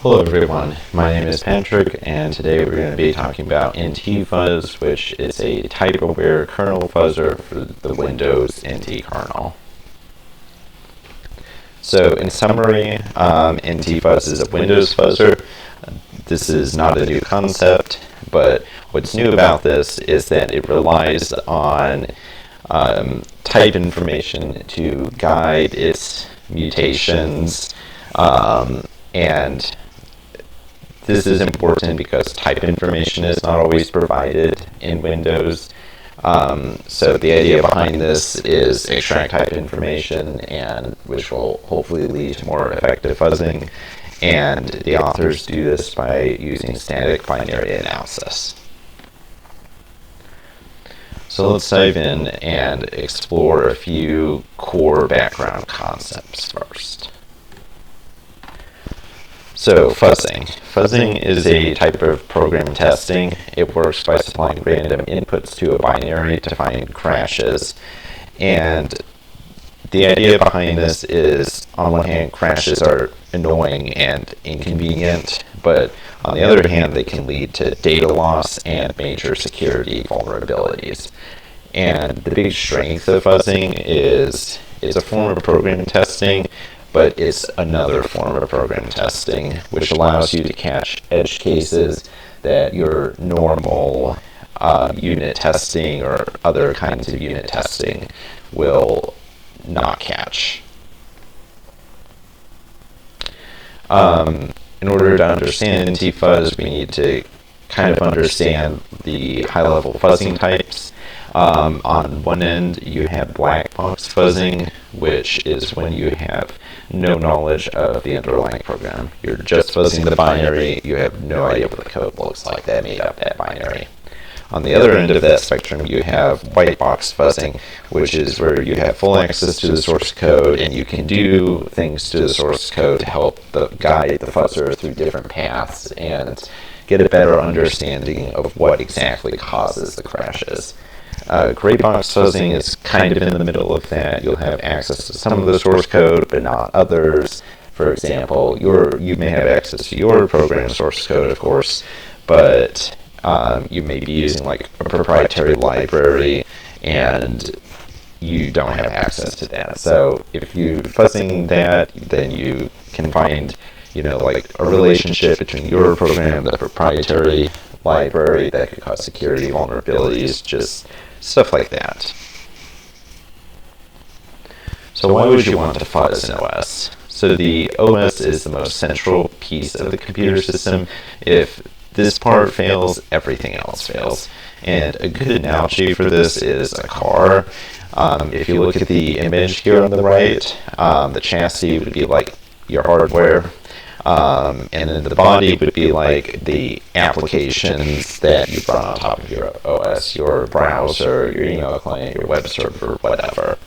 Hello everyone, my name is Patrick, and today we're going to be talking about NTFUZZ, which is a type-aware kernel fuzzer for the Windows NT kernel. So in summary, NTFUZZ is a Windows fuzzer. This is not a new concept, but what's new about this is that it relies on type information to guide its mutations, and this is important because type information is not always provided in Windows. So the idea behind this is extract type information, and which will hopefully lead to more effective fuzzing. And the authors do this by using static binary analysis. So let's dive in and explore a few core background concepts first. So fuzzing. Fuzzing is a type of program testing. It works by supplying random inputs to a binary to find crashes. And the idea behind this is, on one hand, crashes are annoying and inconvenient, but on the other hand, they can lead to data loss and major security vulnerabilities. And the big strength of fuzzing is it's a form of program testing, but it's another form of program testing, which allows you to catch edge cases that your normal unit testing or other kinds of unit testing will not catch. In order to understand NTFUZZ, we need to kind of understand the high-level fuzzing types. On one end, you have black box fuzzing, which is when you have no knowledge of the underlying program. You're just fuzzing the binary. You have no idea what the code looks like that made up that binary. On the other end of that spectrum, you have white box fuzzing, which is where you have full access to the source code, and you can do things to the source code to help guide the fuzzer through different paths and get a better understanding of what exactly causes the crashes. Gray box fuzzing is kind of in the middle of that. You'll have access to some of the source code, but not others. For example, you may have access to your program source code, of course, but you may be using like a proprietary library, and you don't have access to that. So if you're fuzzing that, then you can find, like a relationship between your program and the proprietary library that could cause security vulnerabilities, just stuff like that. So why would you want to fuzz an OS? So the OS is the most central piece of the computer system. If this part fails, everything else fails. And a good analogy for this is a car. If you look at the image here on the right, the chassis would be like your hardware. And then the body would be like the applications that you run on top of your OS, your browser, your email client, your web server, whatever.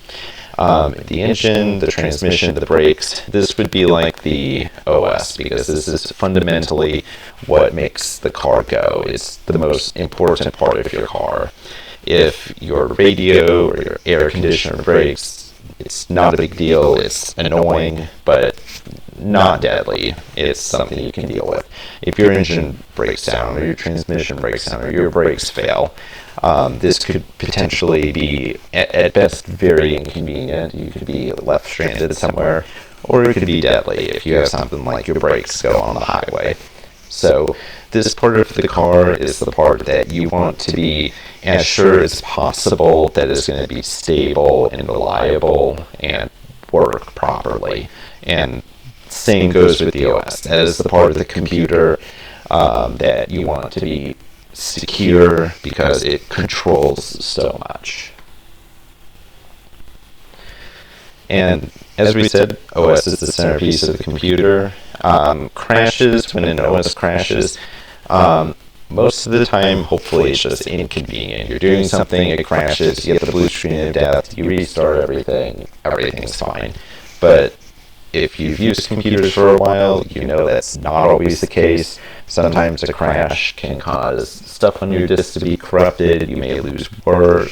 The engine, the transmission, the brakes, this would be like the OS, because this is fundamentally what makes the car go. It's the most important part of your car. If your radio or your air conditioner breaks, it's not a big deal. It's annoying, but not deadly. It's something you can deal with. If your engine breaks down, or your transmission breaks down, or your brakes fail, this could potentially be, at best, very inconvenient. You could be left stranded somewhere, or it could be deadly if you have something like your brakes go on the highway. So this part of the car is the part that you want to be as sure as possible that it's going to be stable and reliable and work properly. And same goes with the OS. That is the part of the computer that you want to be secure because it controls so much. And as we said, OS is the centerpiece of the computer. Crashes, when an OS crashes, most of the time, hopefully, it's just inconvenient. You're doing something, it crashes, you get the blue screen of death, you restart everything, everything's fine. But if you've used computers for a while, you know that's not always the case. Sometimes a crash can cause stuff on your disk to be corrupted, you may lose work,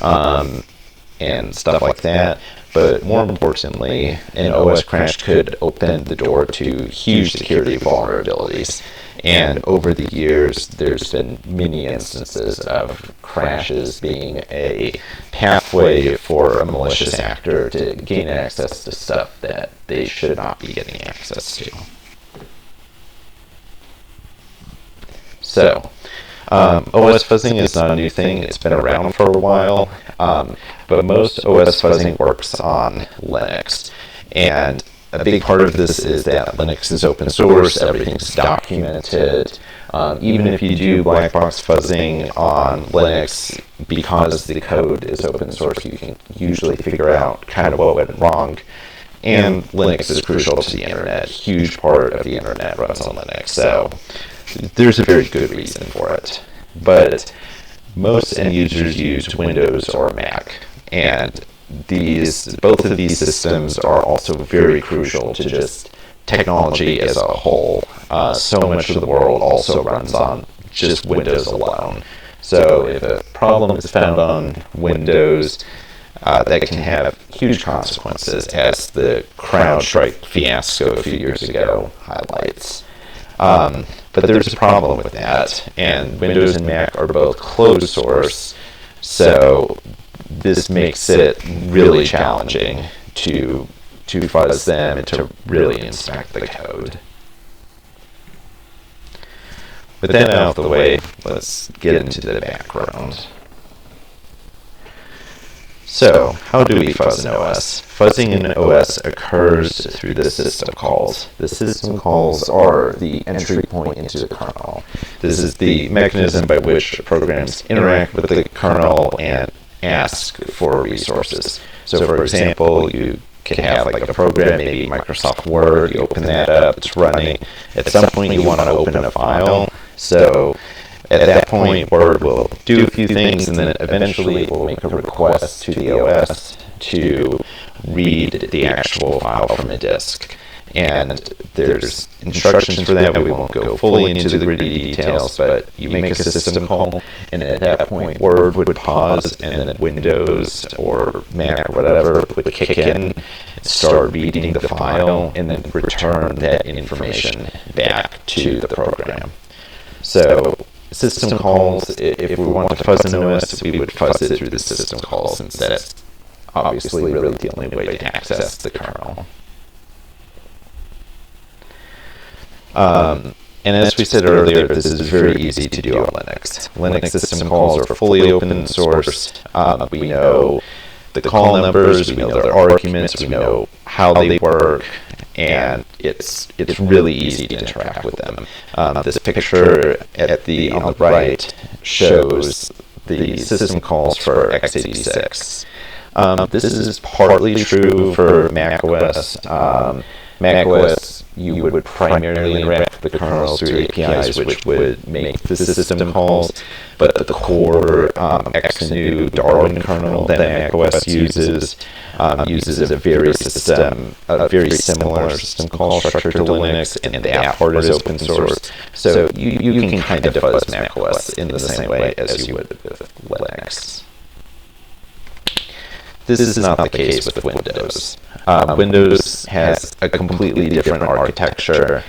and stuff like that. but more importantly, an OS crash could open the door to huge security vulnerabilities. And over the years, there's been many instances of crashes being a pathway for a malicious actor to gain access to stuff that they should not be getting access to. So, OS fuzzing is not a new thing. It's been around for a while, but most OS fuzzing works on Linux. And a big part of this is that Linux is open source, everything's documented. Even if you do black box fuzzing on Linux, because the code is open source, you can usually figure out kind of what went wrong. And Linux is crucial to the internet. Huge part of the internet runs on Linux, so there's a very good reason for it. But most end users use Windows or Mac, and both of these systems are also very crucial to just technology as a whole. So much of the world also runs on just Windows alone. So if a problem is found on Windows, that can have huge consequences, as the CrowdStrike fiasco a few years ago highlights. But there's a problem with that, and Windows and Mac are both closed source, so this makes it really challenging to fuzz them and to really inspect the code. With that out of the way, let's get into the background. So, how do we fuzz an OS? Fuzzing in an OS occurs through the system calls. The system calls are the entry point into the kernel. This is the mechanism by which programs interact with the kernel and ask for resources. So, for example, you could have like a program, maybe Microsoft Word, you open that up, it's running. At some point you want to open a file, so at that point Word will do a few things, and then eventually it will make a request to the OS to read the actual file from a disk. And there's instructions for that. We won't go fully into the gritty details, but you make a system call, and at that point Word would pause, and then Windows or Mac or whatever would kick in, start reading the file, and then return that information back to the program. So system calls, if we want to fuzz an OS, we would fuzz it through the system calls, since that's obviously really the only way to access the kernel. And as we said earlier, this is very easy to do on Linux. Linux system calls are fully open source. We know the call numbers, we know their arguments, we know how they work, and it's really easy to interact with them. This picture on the right shows the system calls for x86. This is partly true for macOS. macOS, you would primarily interact with the kernels through APIs, which would make the system calls, but the core XNU Darwin kernel that macOS uses a very similar system call structure to Linux, and that part is open source. So you can kind of fuzz macOS in the same way as you would with Linux. This is not the case with Windows. Windows has a completely different architecture.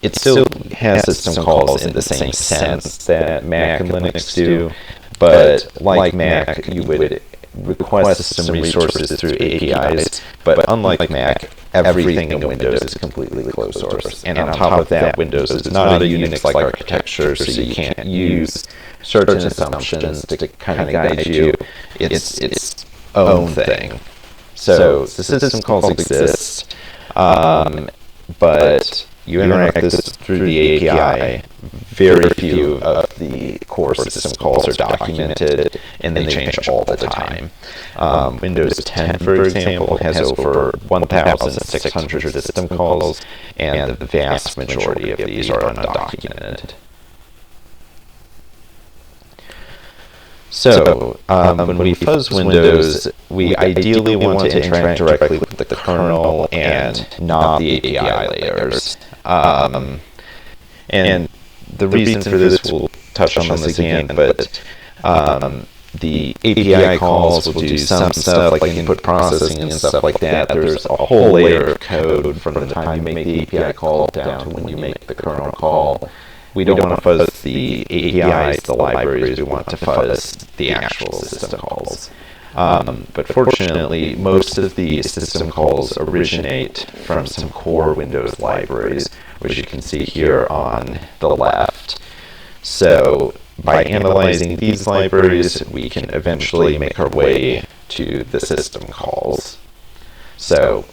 It still has system calls in the same sense that Mac and Linux do, but like Mac, you would request system resources through APIs, but unlike Mac, everything in Windows is completely closed source. And on top of that, Windows is not a Unix-like architecture, so you can't use certain assumptions to kind of guide you. It's own thing. So the system calls exist, but you interact this through the API. Very few of the core system calls are documented, and they change all the time. Windows 10, for example, has over 1,600 system calls, and the vast majority of these are undocumented. So, when we fuzz Windows, we ideally want to interact directly with the kernel and not the API layers. And the reason for this, we'll touch on this again, but the API calls will do some stuff like input processing and stuff like that. There's a whole layer of code from the time you make the API call down to when you make the kernel call. We don't want to fuzz the APIs, the libraries. We want to fuzz the actual system calls. But fortunately, most of the system calls originate from some core Windows libraries, which you can see here on the left. So by analyzing these libraries, we can eventually make our way to the system calls. So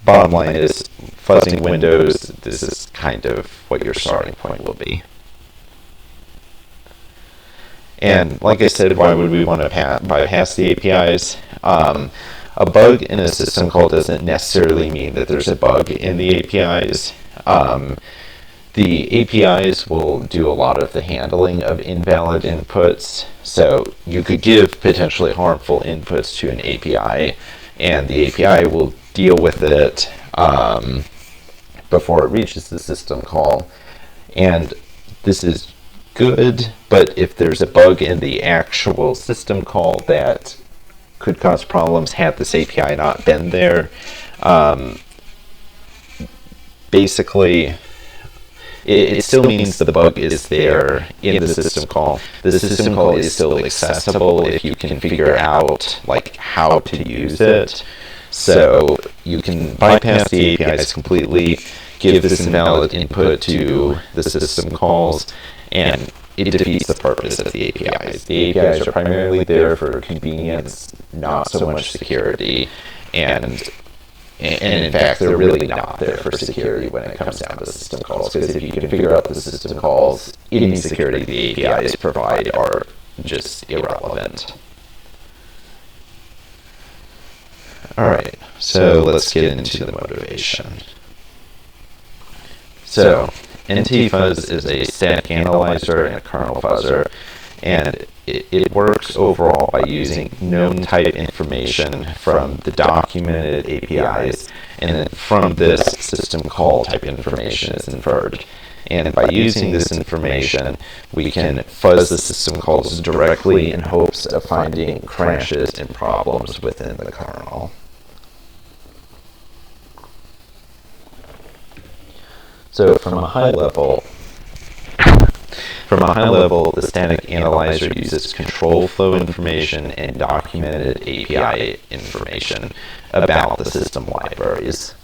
bottom line is, fuzzing Windows, this is kind of what your starting point will be. And like I said, why would we want to bypass the APIs? A bug in a system call doesn't necessarily mean that there's a bug in the APIs. The APIs will do a lot of the handling of invalid inputs. So you could give potentially harmful inputs to an API, and the API will deal with it before it reaches the system call. And this is good, but if there's a bug in the actual system call that could cause problems had this API not been there, basically it still means the bug is there in the system call. The system call is still accessible if you can figure out like how to use it. So you can bypass the APIs completely, give this invalid input to the system calls, and it defeats the purpose of the APIs. The APIs are primarily there for convenience, not so much security, and in fact, they're really not there for security when it comes down to system calls, because if you can figure out the system calls, any security the APIs provide are just irrelevant. Alright, so let's get into the motivation. So, NTFUZZ is a static analyzer and a kernel fuzzer, and it works overall by using known type information from the documented APIs, and then from this system call type information is inferred. And by using this information, we can fuzz the system calls directly in hopes of finding crashes and problems within the kernel. So from a high level, the static analyzer uses control flow information and documented API information about the system libraries.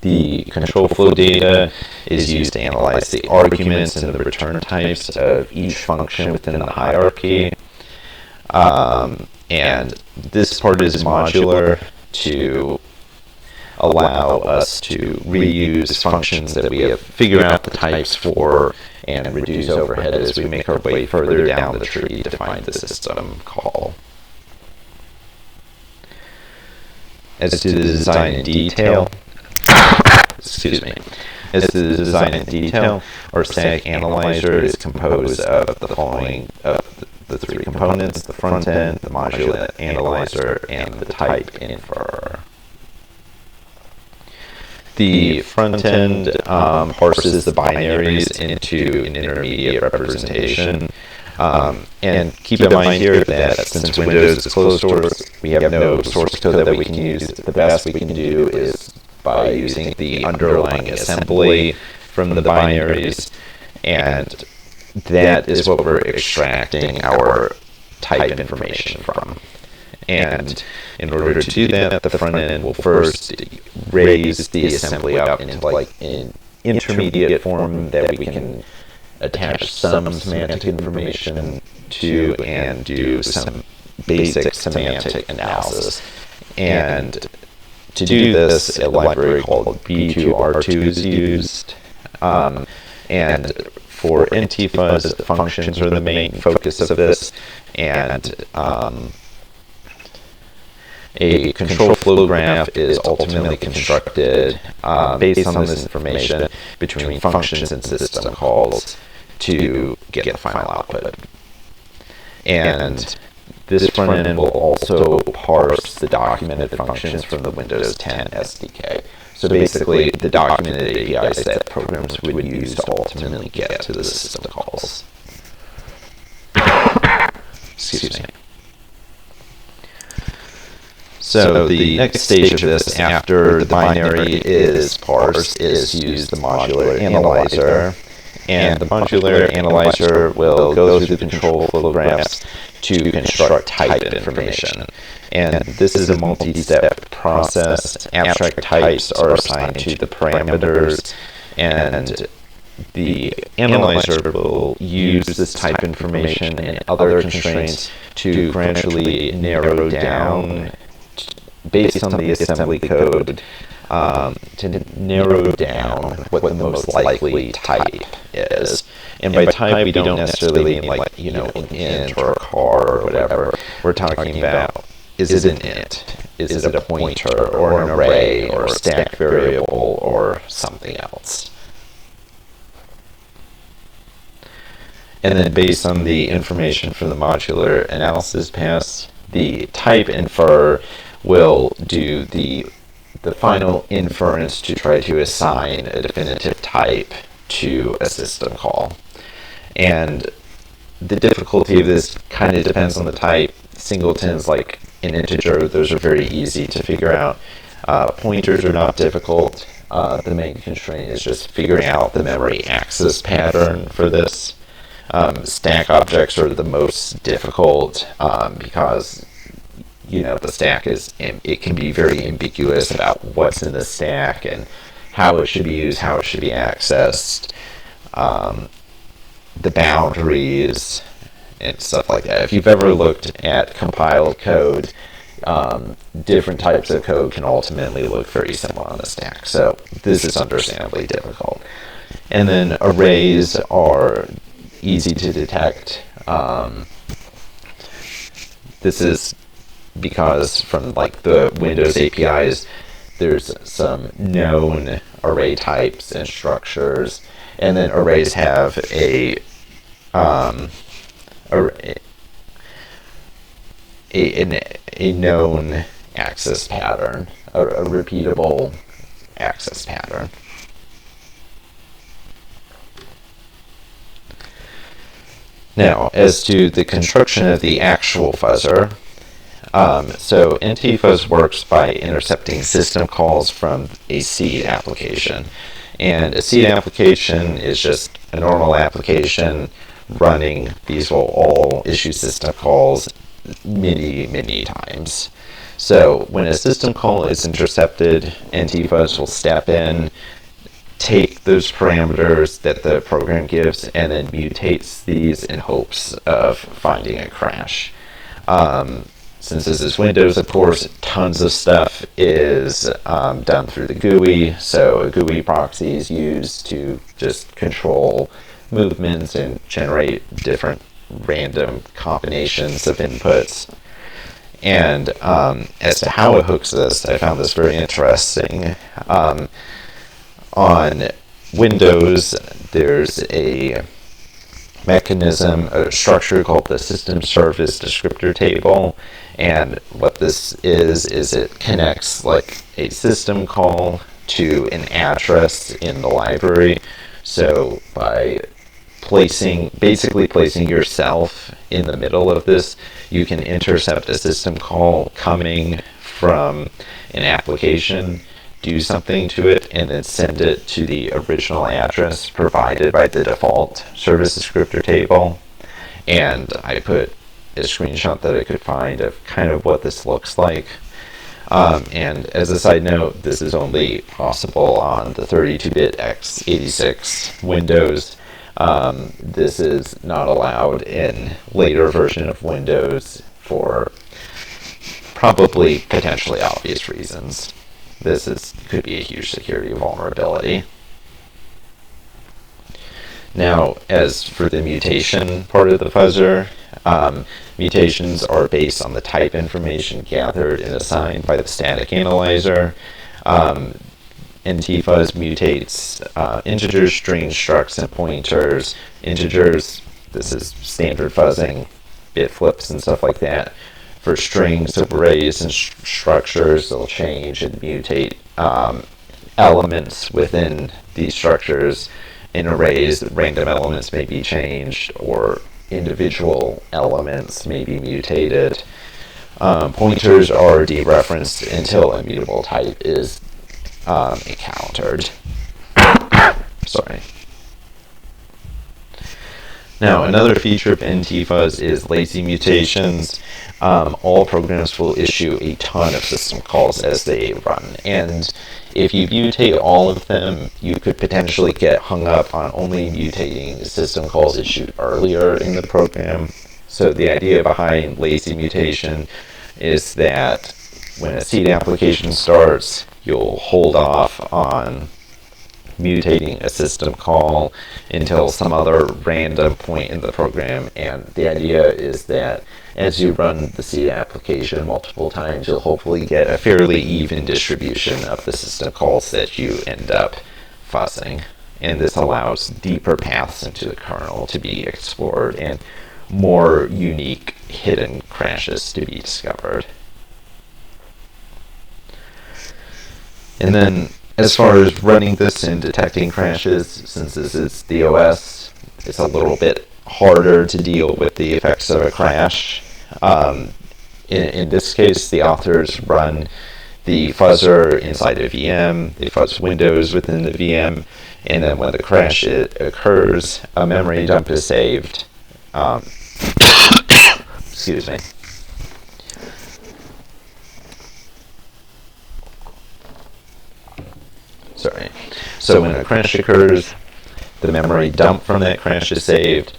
The control flow data is used to analyze the arguments and the return types of each function within the hierarchy. And this part is modular to allow us to reuse functions that we have figured out the types for and reduce overhead as we make our way further down the tree to find the system call. As to the design in detail, our static analyzer is composed of the following, the three components: the front end, the modular analyzer, and the type infer. The front end parses the binaries into an intermediate representation. And keep in mind here that since Windows is closed source, we have no source code that we can use. The best we can do is by using the underlying assembly from the binaries, and that is what we're extracting our type information from. And in order to do that, the front end will first raise the assembly up into like an intermediate form that we can attach some semantic information to and do some basic semantic analysis. And to do this, a library called B2R2 is used. And for NTFUZZ, functions are the main focus of this, and a control flow graph is ultimately constructed based on this information between functions and system calls to get the final output. And this front end will also parse the documented functions from the Windows 10 SDK. So basically, the documented APIs that programs would use to ultimately get to the system calls. Excuse me. So the next stage of this, after the binary is parsed, is use the modular analyzer. And the modular analyzer will go through the control flow graphs to construct type information. And this is a multi-step process. Abstract types are assigned to the parameters, and the analyzer will use this type information and other constraints to gradually narrow down, based on the assembly code, to narrow down what the most likely type is. And by type, we don't necessarily mean like, you know, an int or a char or whatever. We're talking about, is it an int? Is it a pointer or an array or a stack variable or something else? And then based on the information from the modular analysis pass, the type infer will do the final inference to try to assign a definitive type to a system call. And the difficulty of this kind of depends on the type. Singletons, like an integer, those are very easy to figure out. Pointers are not difficult. The main constraint is just figuring out the memory access pattern for this. Stack objects are the most difficult because, you know, the stack it can be very ambiguous about what's in the stack and how it should be used, how it should be accessed, the boundaries and stuff like that. If you've ever looked at compiled code, different types of code can ultimately look very similar on the stack. So this is understandably difficult. And then arrays are easy to detect. This is because from like the Windows APIs, there's some known array types and structures, and then arrays have a known access pattern, a repeatable access pattern. Now, as to the construction of the actual fuzzer, so NTFUZZ works by intercepting system calls from a seed application. And a seed application is just a normal application running. These will all issue system calls many times. So when a system call is intercepted, NTFUZZ will step in, take those parameters that the program gives, and then mutates these in hopes of finding a crash. Since this is Windows, of course, tons of stuff is done through the GUI, so a GUI proxy is used to just control movements and generate different random combinations of inputs. And as to how it hooks this, I found this very interesting. On Windows, there's a mechanism, a structure called the System Service Descriptor Table, and what this is it connects like a system call to an address in the library. So by basically placing yourself in the middle of this, you can intercept a system call coming from an application, do something to it, and then send it to the original address provided by the default service descriptor table. And I put a screenshot that I could find of kind of what this looks like. And as a side note, this is only possible on the 32-bit x86 Windows. This is not allowed in later version of Windows for probably potentially obvious reasons. This could be a huge security vulnerability. Now, as for the mutation part of the fuzzer, mutations are based on the type information gathered and assigned by the static analyzer. NTFUZZ mutates integers, strings, structs, and pointers. Integers, this is standard fuzzing, bit flips and stuff like that. For strings, arrays, and structures, they'll change and mutate elements within these structures. In arrays, random elements may be changed, or individual elements may be mutated. Pointers are dereferenced until a mutable type is encountered. Sorry. Now, another feature of NTFUZZ is lazy mutations. All programs will issue a ton of system calls as they run, and if you mutate all of them, you could potentially get hung up on only mutating system calls issued earlier in the program. So the idea behind lazy mutation is that when a seed application starts, you'll hold off on mutating a system call until some other random point in the program, and the idea is that as you run the seed application multiple times, you'll hopefully get a fairly even distribution of the system calls that you end up fuzzing, and this allows deeper paths into the kernel to be explored and more unique hidden crashes to be discovered. And then as far as running this and detecting crashes, since this is the OS, it's a little bit harder to deal with the effects of a crash. In this case, the authors run the fuzzer inside a VM, they fuzz windows within the VM, and then when the crash occurs, a memory dump is saved. Excuse me. Sorry. So when a crash occurs, the memory dump from that crash is saved,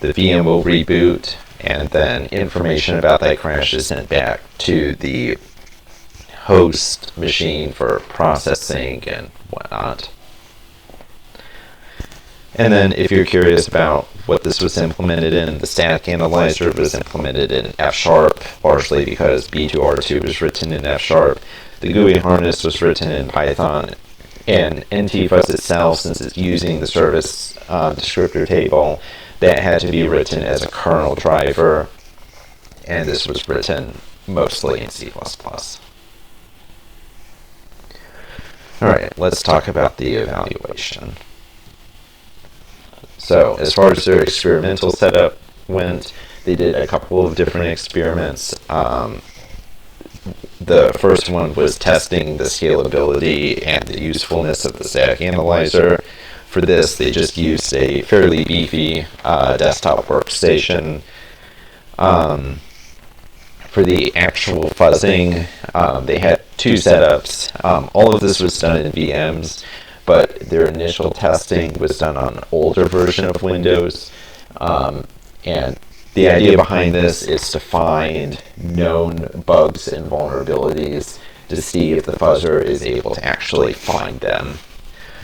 the VM will reboot, and then information about that crash is sent back to the host machine for processing and whatnot. And then if you're curious about what this was implemented in, the static analyzer was implemented in F#, largely because B2R2 was written in F#. The GUI harness was written in Python, and NTFUZZ itself, since it's using the service descriptor table, that had to be written as a kernel driver, and this was written mostly in C++. Alright, let's talk about the evaluation. So, as far as their experimental setup went, they did a couple of different experiments. The first one was testing the scalability and the usefulness of the static analyzer. For this, they just used a fairly beefy desktop workstation. For the actual fuzzing, they had two setups. All of this was done in VMs, but their initial testing was done on an older version of Windows. And the idea behind this is to find known bugs and vulnerabilities to see if the fuzzer is able to actually find them.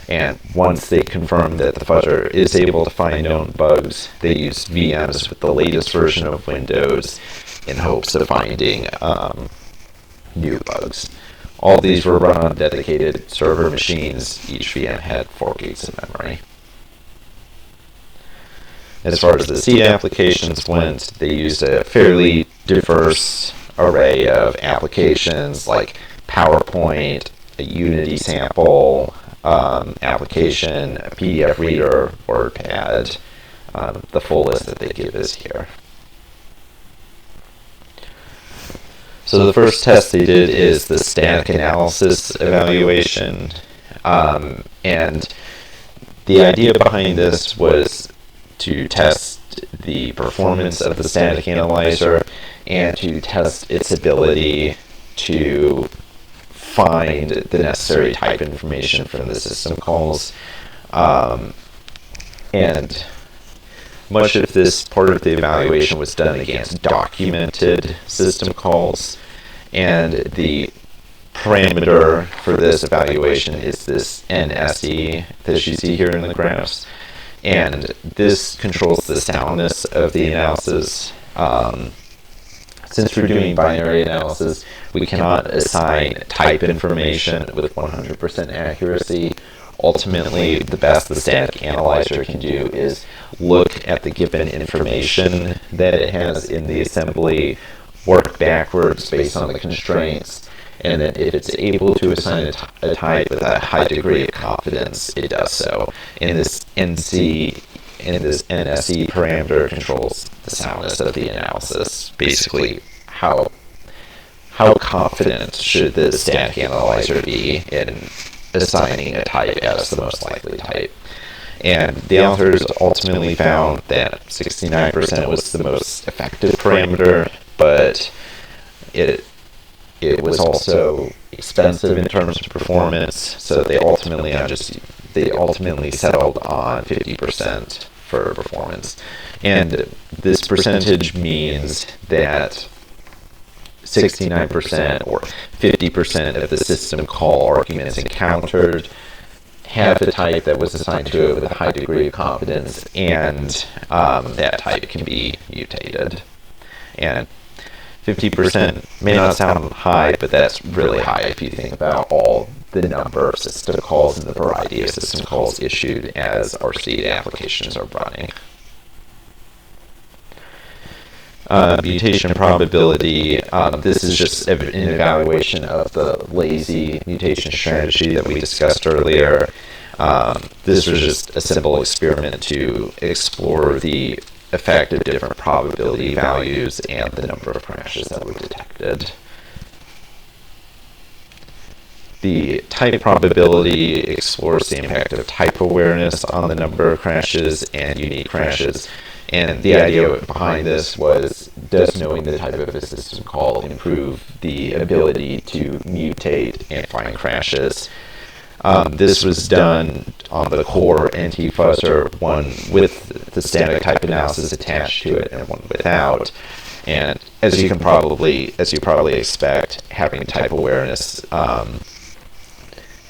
And once they confirm that the fuzzer is able to find known bugs, they use VMs with the latest version of Windows in hopes of finding new bugs. All these were run on dedicated server machines. Each VM had 4 gigs of memory. As far as the seed applications went, they used a fairly diverse array of applications like PowerPoint, a Unity sample, application, a PDF reader, WordPad. The full list that they give is here. So the first test they did is the static analysis evaluation, and the idea behind this was to test the performance of the static analyzer and to test its ability to find the necessary type information from the system calls. And much of this part of the evaluation was done against documented system calls, and the parameter for this evaluation is this NSE that you see here in the graphs. And this controls the soundness of the analysis. Since we're doing binary analysis, we cannot assign type information with 100% accuracy. Ultimately, the best the static analyzer can do is look at the given information that it has in the assembly, work backwards based on the constraints, and then if it's able to assign a type with a high degree of confidence, it does so. And this NSE parameter controls the soundness of the analysis, basically how how confident should the static analyzer be in assigning a type as the most likely type? And the authors ultimately found that 69% was the most effective parameter, but it was also expensive in terms of performance, so they ultimately settled on 50% for performance. And this percentage means that 69% or 50% of the system call arguments encountered have a type that was assigned to it with a high degree of confidence, and that type can be mutated. And 50% may not sound high, but that's really high if you think about all the number of system calls and the variety of system calls issued as our seed applications are running. Mutation probability, this is just an evaluation of the lazy mutation strategy that we discussed earlier. This was just a simple experiment to explore the effect of different probability values and the number of crashes that were detected. The type probability explores the impact of type awareness on the number of crashes and unique crashes. And the idea behind this was, does knowing the type of a system call improve the ability to mutate and find crashes? This was done on the core NTFUZZ, one with the static type analysis attached to it and one without. And as you probably expect, having type awareness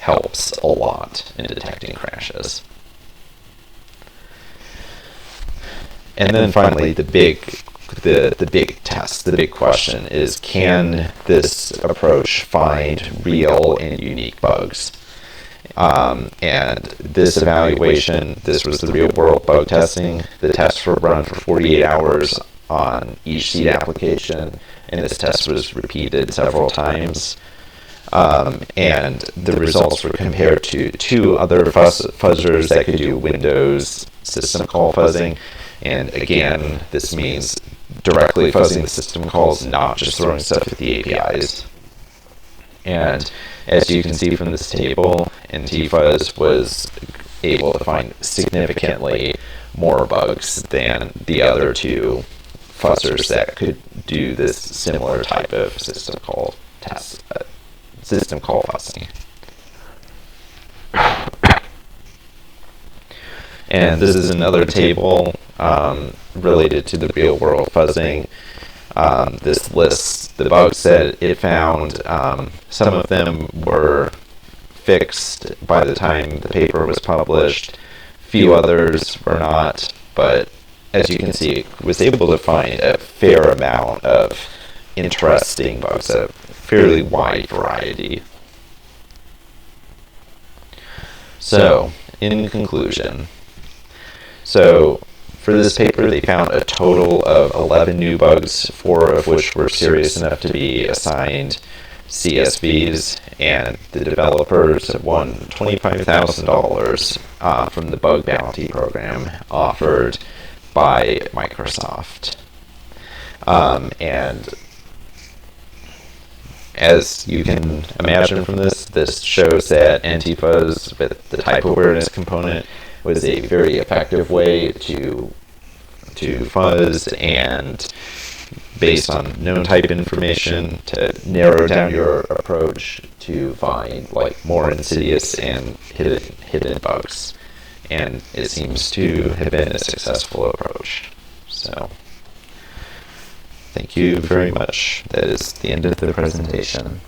helps a lot in detecting crashes. And then finally, the big test, the big question is, can this approach find real and unique bugs? And this evaluation, this was the real world bug testing. The tests were run for 48 hours on each seed application, and this test was repeated several times. And the results were compared to two other fuzzers that could do Windows system call fuzzing. And again, this means directly fuzzing the system calls, not just throwing stuff at the APIs. And as you can see from this table, NTFUZZ was able to find significantly more bugs than the other two fuzzers that could do this similar type of system call fuzzing. And this is another table related to the real world fuzzing. This lists the bugs that it found. Some of them were fixed by the time the paper was published. Few others were not, but as you can see, it was able to find a fair amount of interesting bugs, a fairly wide variety. So, in conclusion, for this paper, they found a total of 11 new bugs, 4 of which were serious enough to be assigned CSVs, and the developers won $25,000 from the bug bounty program offered by Microsoft. And as you can imagine from this shows that NTFUZZ with the type awareness component was a very effective way to fuzz, and based on known type information to narrow down your approach to find more insidious and hidden bugs. And it seems to have been a successful approach. So, thank you very much. That is the end of the presentation.